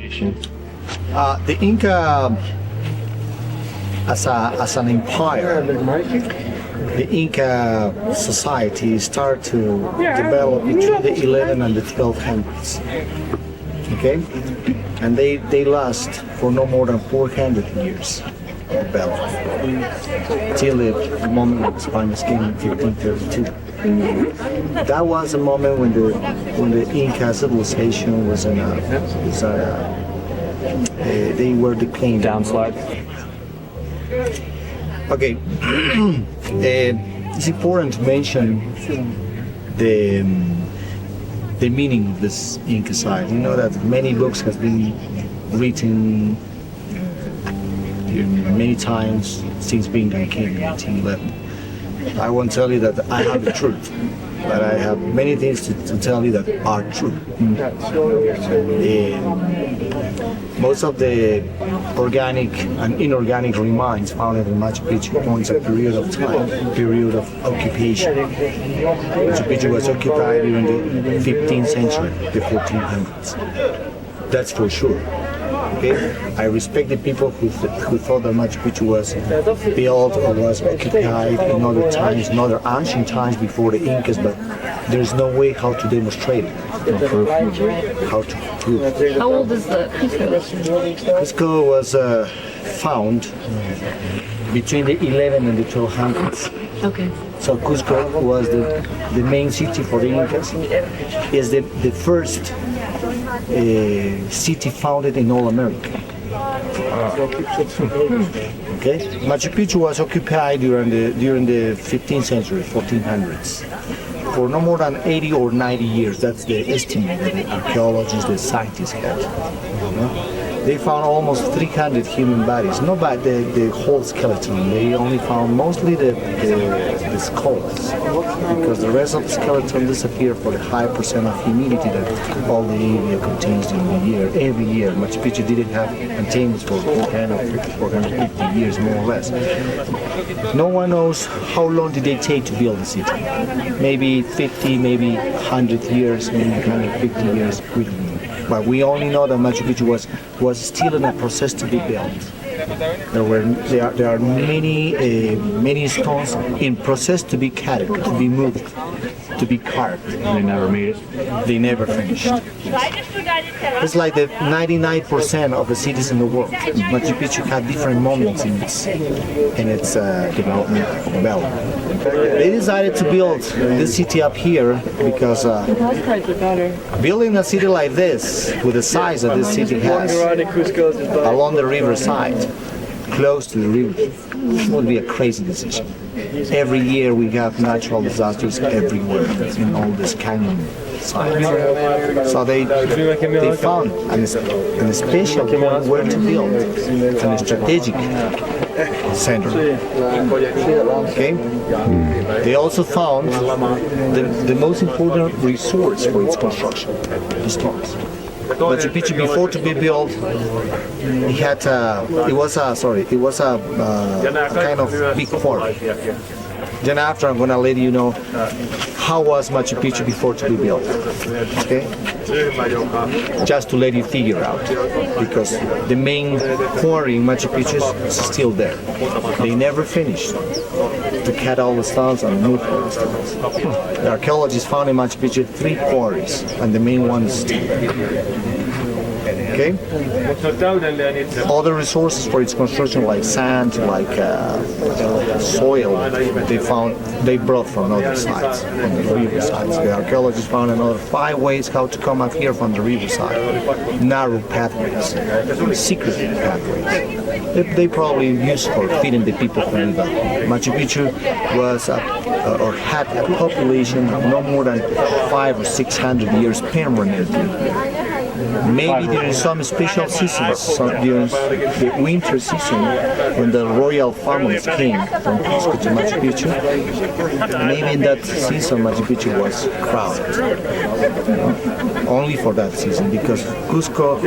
civilization? The Inca, as an empire, the Inca society started to develop between the 11 and the 1200s. Okay, and they last for no more than 400 years. Till the moment when Spanish came in 1532. That was a moment when the Inca civilization was they were declining. Downslide. Okay, it's important to mention the meaning of this Inca site. You know that many books have been written many times since being a king in 1911. I won't tell you that I have the truth, but I have many things to tell you that are true. Most of the organic and inorganic remains found in Machu Picchu points a period of time, period of occupation. Machu Picchu was occupied during the 15th century, the 1400s. That's for sure. Okay? I respect the people who thought that Machu Picchu was built or was occupied in other times, in other ancient times before the Incas, but there's no way how to demonstrate it. How to prove it. How old is the Cusco? Cusco was found between the 11 and the 1200s. Okay. So Cusco was the main city for the Incas. Is the first city founded in all America. Okay, Machu Picchu was occupied during the 15th century, 1400s, for no more than 80 or 90 years. That's the estimate that the archaeologists, the scientists had. They found almost 300 human bodies, not by the whole skeleton. They only found mostly the skulls, because the rest of the skeleton disappeared for the high percent of humidity that all the area contains during the year. Every year, Machu Picchu didn't have maintenance for 450 years, more or less. No one knows how long did they take to build the city. Maybe 50, maybe 100 years, maybe 150 years. We don't know. But we only know that Machu Picchu was still in a process to be built. There are many stones in process to be cut, to be moved, to be carved. They never made it. They never finished. It's like the 99% of the cities in the world. Machu Picchu had different moments in its development. They decided to build this city up here because building a city like this, with the size that this city has, along the riverside, close to the river, would be a crazy decision. Every year we have natural disasters everywhere in all this canyon sites. So they found a special point where to build, and a strategic center. Okay. They also found the most important resource for its construction, the stones. Machu Picchu, before to be built, it was a kind of big quarry. Then after, I'm gonna let you know how was Machu Picchu before to be built. Okay? Just to let you figure out, because the main quarry in Machu Picchu is still there. They never finished to cut all the stones and move all the stones. The archaeologists found in Machu Picchu 3 quarries, and the main one is still there. Okay? Other resources for its construction, like sand, like soil, they brought from other sides, from the river sides. The archaeologists found another 5 ways how to come up here from the riverside. Narrow pathways, secret pathways. They probably used for feeding the people who live up. Machu Picchu was or had a population of no more than 500 or 600 years permanently. Maybe during some special seasons, during the winter season, when the royal families came from Cusco to Machu Picchu, maybe in that season Machu Picchu was crowded. Only for that season, because Cusco,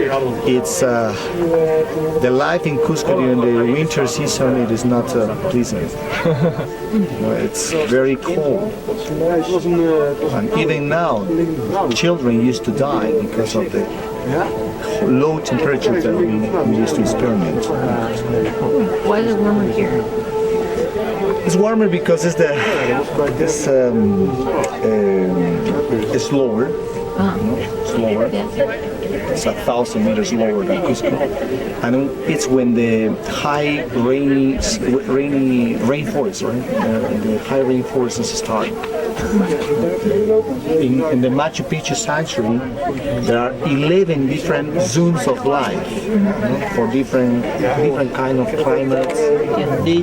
it's the life in Cusco during the winter season, it is not pleasant. It's very cold. And even now, children used to die because of the low temperature that we used to experiment. Why is it warmer here? It's warmer because it's it's lower. It's lower. It's 1,000 meters lower than Cusco, and it's when the high rainforests, right? The high rainforests start. In the Machu Picchu sanctuary, there are 11 different zones of life for different kind of climates. They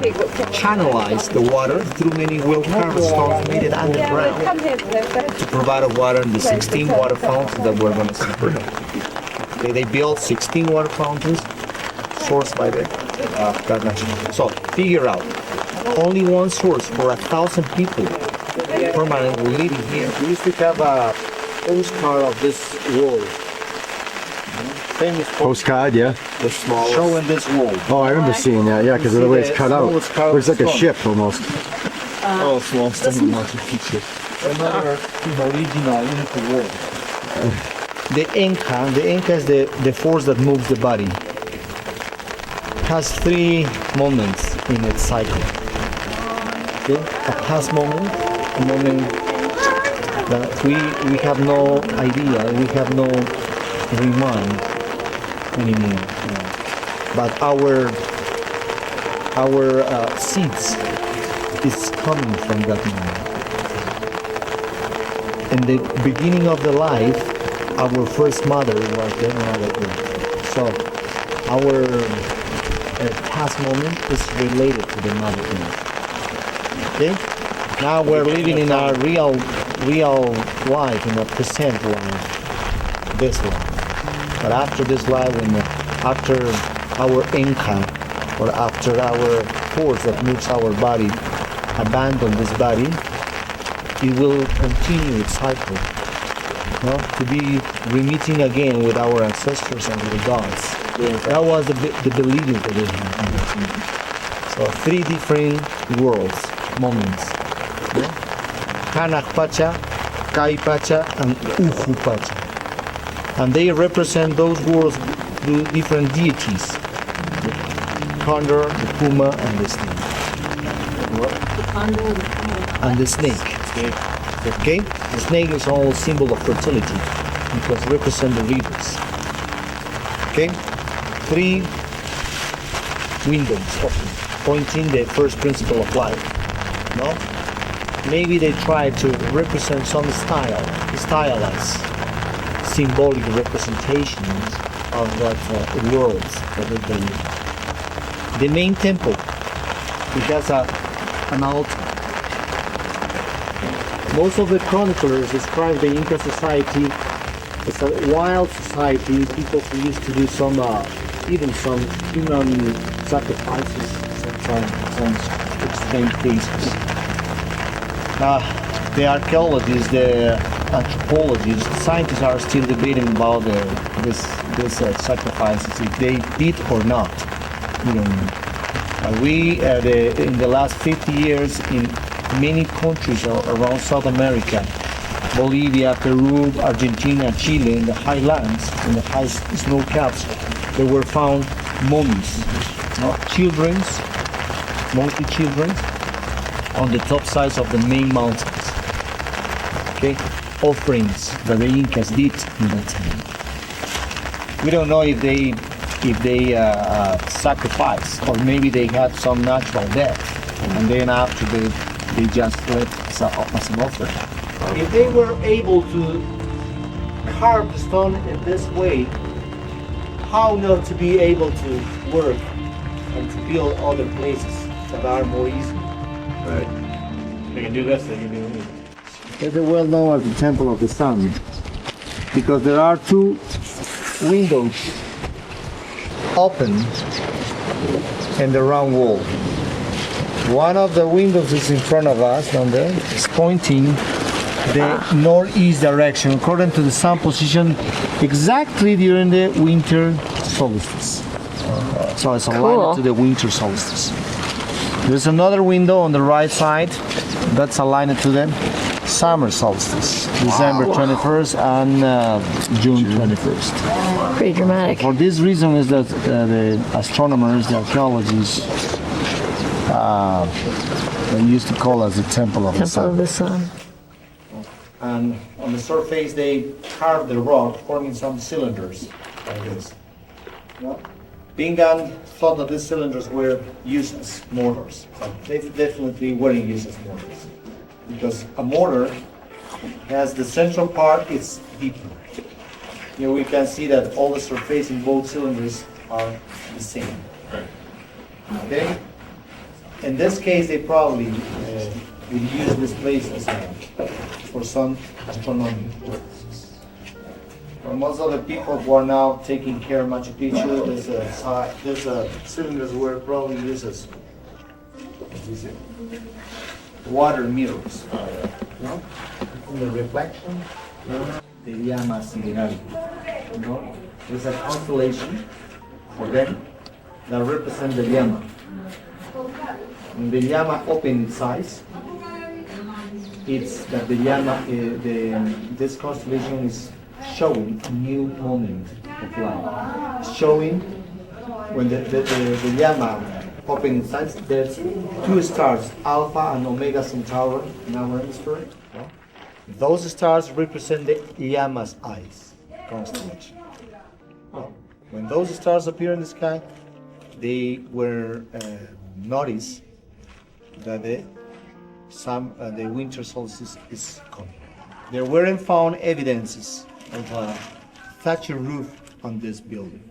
channelize the water through many well-carved stones made it underground to provide water in the 16 water fountains that we're going to see. They built 16 water fountains sourced by the government. So figure out, only one source for 1,000 people permanently living here. We used to have a postcard of this wall. Famous Postcard, yeah. the smallest. Showing this wall. Oh, I remember seeing that, yeah, because of the way it's cut out. Looks like a ship almost. Oh, small stone Machu Picchu. Another original Inca wall. The Inca is the force that moves the body. Has 3 moments in its cycle. Okay? A past moment, a moment that we have no idea, we have no remind anymore. But our seeds is coming from that moment. In the beginning of the life, our first mother was the Mother Earth. So our past moment is related to the Mother Earth. Okay? Now we're living in our real life, in a present life, this life. But after this life, after our Inca, or after our force that moves our body, abandon this body, it will continue its cycle. To be re-meeting again with our ancestors and with the gods. Yes. That was the belief that they had. So 3 different worlds, moments. Kanak Pacha, Kai Pacha, and Uhu Pacha. And they represent those worlds through different deities. The condor, the puma, and the snake. The condor, the puma. And the snake. Okay? The snake is all symbol of fertility because it represents the rivers. Okay? 3 windows open, pointing the first principle of life. No? Maybe they try to represent some stylized, symbolic representations of that worlds that they live. The main temple, it has an altar. Most of the chroniclers describe the Inca society as a wild society, people who used to do even some human sacrifices, some extreme cases. The archaeologists, the anthropologists, the scientists are still debating about this sacrifices, if they did or not. We don't know. We, in the last 50 years, in many countries around South America, Bolivia, Peru, Argentina, Chile, in the highlands, in the high snow caps, there were found mummies, mostly children, on the top sides of the main mountains. Okay, offerings that the Incas did in that time. We don't know if they sacrificed, or maybe they had some natural death, and then after they just left as an offering. If they were able to carve the stone in this way, how not to be able to work and to build other places that are more easy? Right. They can do this, they can do it. It's well known as the Temple of the Sun, because there are 2 windows open in the round wall. One of the windows is in front of us, down there. It's pointing the northeast direction, according to the sun position, exactly during the winter solstice. So it's aligned to the winter solstice. There's another window on the right side that's aligned to them. summer solstice, December 21st and June 21st. Pretty dramatic. For this reason is that the astronomers, the archaeologists, they used to call us the Temple of the Temple of Sun. the Sun. And on the surface they carved the rock, forming some cylinders like this. Bingham thought that these cylinders were used as mortars. But they definitely weren't used as mortars. Because a mortar has the central part, it's deeper. Here we can see that all the surface in both cylinders are the same. Okay? In this case, they probably would use this place as for some astronomy purposes. For most of the people who are now taking care of Machu Picchu, there's cylinders were probably used as water mirrors. No? The reflection, the llama sideral. There's a constellation for them that represent the llama. When the llama opens its eyes, it's that the llama, this constellation is showing a new moment of life. Showing when the llama opens its eyes, there's two stars, Alpha and Omega Centauri in our hemisphere. Those stars represent the llama's eyes constellation. When those stars appear in the sky, they were noticed that the winter solstice is coming. There weren't found evidences of a thatched roof on this building.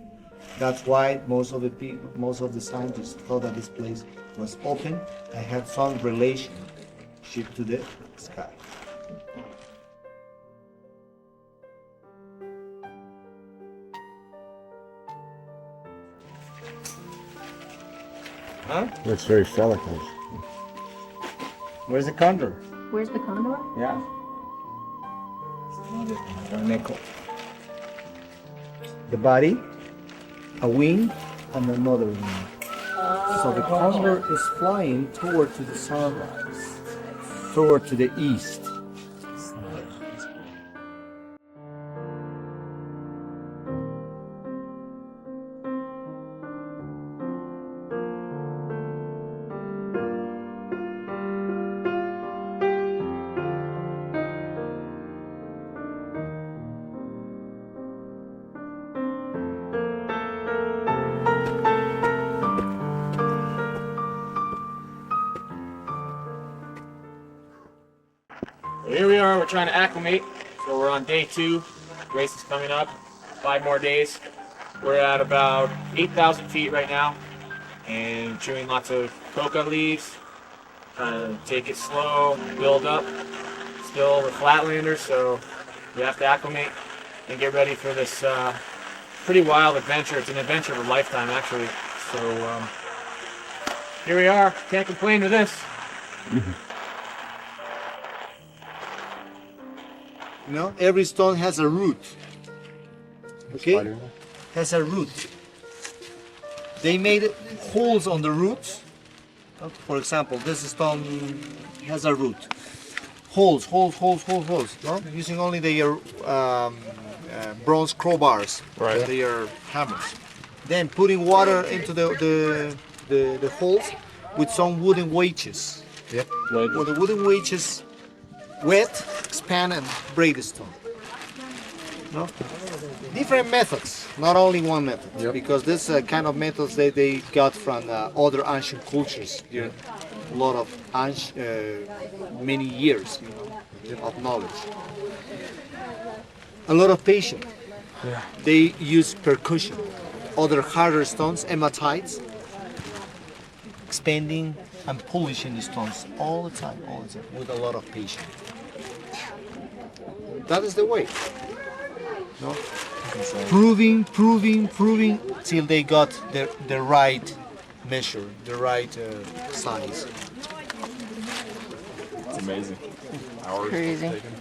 That's why most of the scientists thought that this place was open and had some relationship to the sky. Huh? Looks very phallic. Where's the condor? Where's the condor? Yeah. The body, a wing, and another wing. So the condor is flying toward to the sunrise, toward to the east. Here we are, we're trying to acclimate. So we're on day 2. Race is coming up. 5 more days. We're at about 8,000 feet right now and chewing lots of coca leaves. Trying to take it slow, build up. Still we're flatlanders, so we have to acclimate and get ready for this pretty wild adventure. It's an adventure of a lifetime actually. So here we are. Can't complain with this. You know, every stone has a root. Okay? Has a root. They made holes on the roots. For example, this stone has a root. Holes. No? Using only their bronze crowbars. Right. They are hammers. Then putting water into the holes with some wooden wedges. Yep. Well, the wooden wedges wet, expand, and break the stone. No? Different methods, not only one method. Yep. Because this kind of methods they got from other ancient cultures. Yeah. A lot of many years, of knowledge. A lot of patience. Yeah. They use percussion. Other harder stones, hematites, expanding and polishing the stones all the time, with a lot of patience. That is the way. No? Proving till they got the right measure, the right size. It's amazing. Hours Crazy. taken.